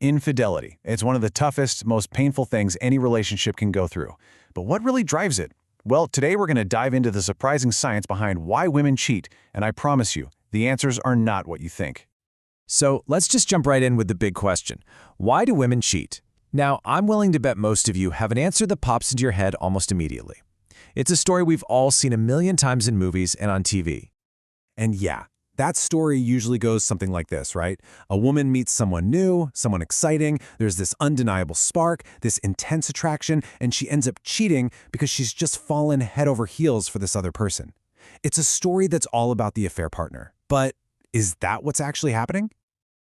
Infidelity. It's one of the toughest, most painful things any relationship can go through. But what really drives it? Well, today we're going to dive into the surprising science behind why women cheat, and I promise you, the answers are not what you think. So let's just jump right in with the big question. Why do women cheat? Now, I'm willing to bet most of you have an answer that pops into your head almost immediately. It's a story we've all seen a million times in movies and on TV. And yeah, that story usually goes something like this, right? A woman meets someone new, someone exciting, there's this undeniable spark, this intense attraction, and she ends up cheating because she's just fallen head over heels for this other person. It's a story that's all about the affair partner. But is that what's actually happening?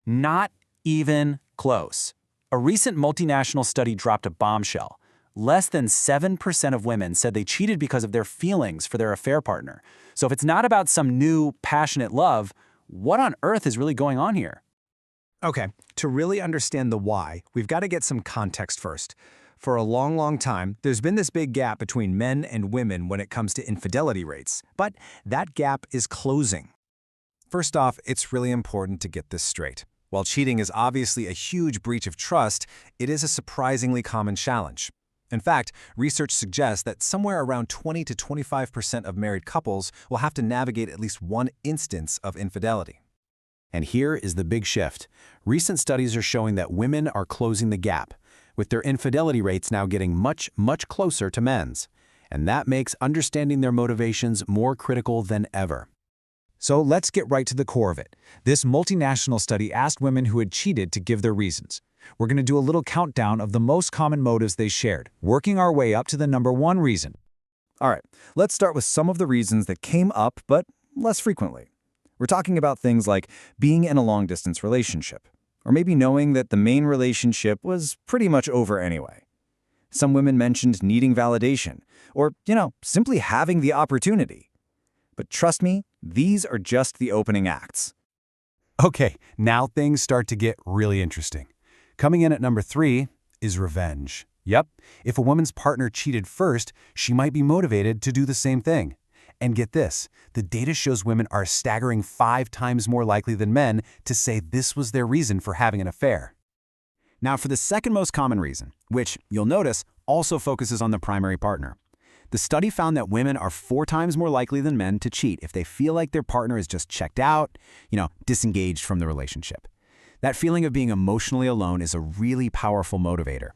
Not even close. A recent multinational study dropped a bombshell. Less than 7% of women said they cheated because of their feelings for their affair partner. So if it's not about some new, passionate love, what on earth is really going on here? Okay, to really understand the why, we've got to get some context first. For a long time, there's been this big gap between men and women when it comes to infidelity rates, but that gap is closing. First off, it's really important to get this straight. While cheating is obviously a huge breach of trust, it is a surprisingly common challenge. In fact, research suggests that somewhere around 20 to 25% of married couples will have to navigate at least one instance of infidelity. And here is the big shift. Recent studies are showing that women are closing the gap, with their infidelity rates now getting much closer to men's. And that makes understanding their motivations more critical than ever. So let's get right to the core of it. This multinational study asked women who had cheated to give their reasons. We're going to do a little countdown of the most common motives they shared, working our way up to the number one reason. All right, let's start with some of the reasons that came up, but less frequently. We're talking about things like being in a long-distance relationship, or maybe knowing that the main relationship was pretty much over anyway. Some women mentioned needing validation, or, simply having the opportunity. But trust me, these are just the opening acts. Okay, now things start to get really interesting. Coming in at number 3 is revenge. Yep, if a woman's partner cheated first, she might be motivated to do the same thing. And get this, the data shows women are a staggering 5 times more likely than men to say this was their reason for having an affair. Now for the second most common reason, which you'll notice also focuses on the primary partner. The study found that women are 4 times more likely than men to cheat if they feel like their partner is just checked out, disengaged from the relationship. That feeling of being emotionally alone is a really powerful motivator.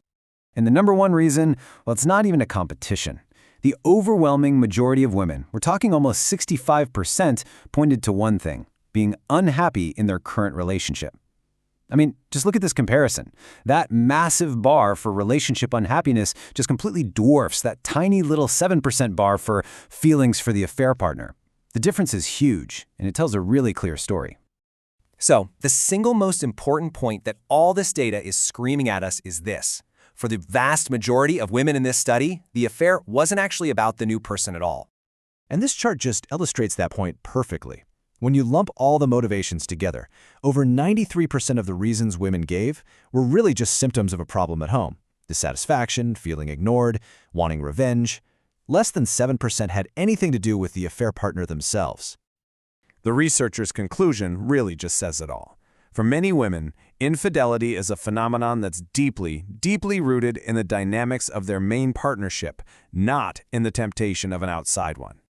And the number one reason, well, it's not even a competition. The overwhelming majority of women, we're talking almost 65%, pointed to one thing: being unhappy in their current relationship. I mean, just look at this comparison. That massive bar for relationship unhappiness just completely dwarfs that tiny little 7% bar for feelings for the affair partner. The difference is huge, and it tells a really clear story. So, the single most important point that all this data is screaming at us is this. For the vast majority of women in this study, the affair wasn't actually about the new person at all. And this chart just illustrates that point perfectly. When you lump all the motivations together, over 93% of the reasons women gave were really just symptoms of a problem at home. Dissatisfaction, feeling ignored, wanting revenge. Less than 7% had anything to do with the affair partner themselves. The researchers' conclusion really just says it all. For many women, infidelity is a phenomenon that's deeply rooted in the dynamics of their main partnership, not in the temptation of an outside one.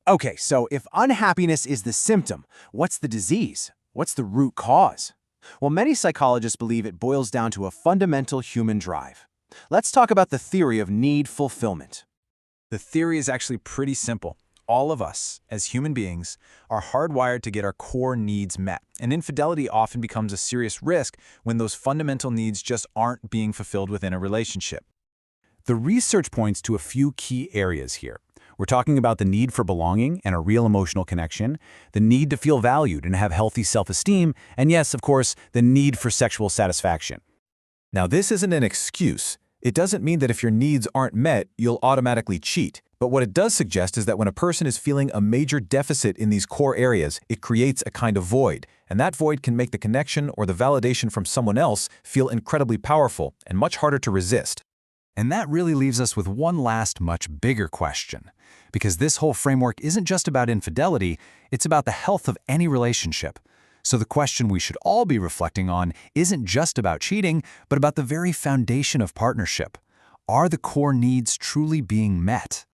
Okay, so if unhappiness is the symptom, what's the disease? What's the root cause? Well, many psychologists believe it boils down to a fundamental human drive. Let's talk about the theory of need fulfillment. The theory is actually pretty simple. All of us, as human beings, are hardwired to get our core needs met, and infidelity often becomes a serious risk when those fundamental needs just aren't being fulfilled within a relationship. The research points to a few key areas here. We're talking about the need for belonging and a real emotional connection, the need to feel valued and have healthy self-esteem, and yes, of course, the need for sexual satisfaction. Now, this isn't an excuse. It doesn't mean that if your needs aren't met, you'll automatically cheat. But what it does suggest is that when a person is feeling a major deficit in these core areas, it creates a kind of void. And that void can make the connection or the validation from someone else feel incredibly powerful and much harder to resist. And that really leaves us with one last, much bigger question. Because this whole framework isn't just about infidelity, it's about the health of any relationship. So the question we should all be reflecting on isn't just about cheating, but about the very foundation of partnership. Are the core needs truly being met?